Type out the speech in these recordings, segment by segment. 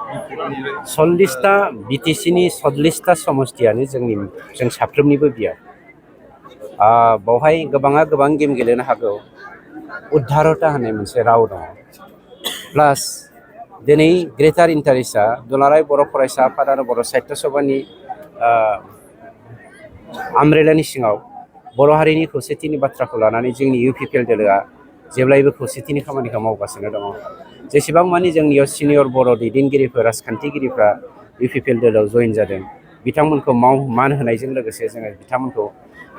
40टा बिटिसिनि 40टा समस्तियानो जों साफ्रोमनिबो बियो बावहाय गोबाङा गोबां गेम गेलेनो हागौ 18टा होननाय मोनसे राव दङ प्लास दिनै ग्रेटार इन्टारेस्टआ दुलाराय बर' फरायसा आफाद आरो बर' साहित्य सभानि आमब्रेलानि सिङाव बर' हारिनि खौसेथिनि बाथ्राखौ लानानै जोंनि इउपिपिएल दोलोआ जेब्लायबो खौसेथिनि खामानिखौ मावगासिनो दङ जेसेबां मानि जोंनियाव सिनियर बर' दैदेनगिरिफोर राजखान्थिगिरिफ्रा इउपिपिएल दोलोआव जयेन जादों बिथांमोनखौ मान होनायजों लोगोसे जोङो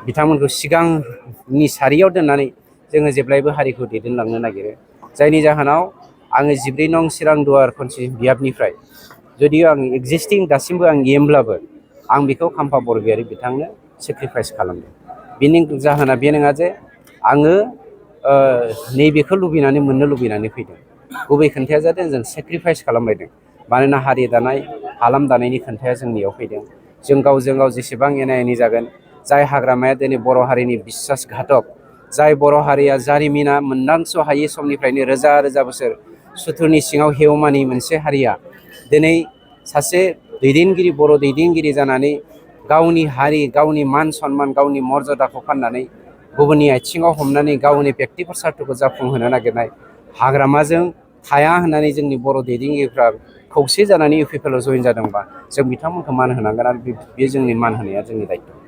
बिथांमोनखौ सिगांनि सारियाव दोननानै जोङो जेब्लायबो हारिखौ दैदेनलांनो नागिरो जायनि जाहोनाव आङो 14 नं चिरां दुवार खनसि बियाबनिफ्राय जुदि आं एक्जिस्टिं दासिमबो आं गेमब्लाबो आं बेखौ खाम्फा बरगयारि बिथांनो सेक्रिफाइस खालामदों बेनि जाहोना बे नङा जे आङो नैबेखौ लुबैनानै मोननो लुबैनानै फैदों गुबै खोन्थाया जादों जों सेक्रिफाइस खालामलायदों मानोना हारि दानाय हालाम दानायनि खोन्थाया जोंनियाव फैदों जों गावजों गाव जेसेबां एना एनि जागोन जाय हाग्रामाया दिनै बर' हारिनि बिश्वासघातक जाय बर' हारिया जारिमिना मोनदांस' हायै समनिफ्रायनो रोजा रोजा बोसोर सुथुरनि सिङाव हेवमानि मोनसे हारिया दिनै सासे दैदेनगिरि बर' दैदेनगिरि जानानै गावनि हारि गावनि मान सन्मान गावनि मर्यादाखौ फाननानै गुबुननि आथिङाव हमनानै गावनि बेक्तिगत सार्थखौ जाफुंहोनो नागिरनाय हाग्रामाजों थाया होननानै जोंनि बर' दैदेनगिरिफ्रा खौसे जानानै इउपिपिएलआव जयेन जादोंबा जों बिथांमोनखौ मान होनांगोन आरो बे जोंनि मान होनाया जोंनि दायित्व।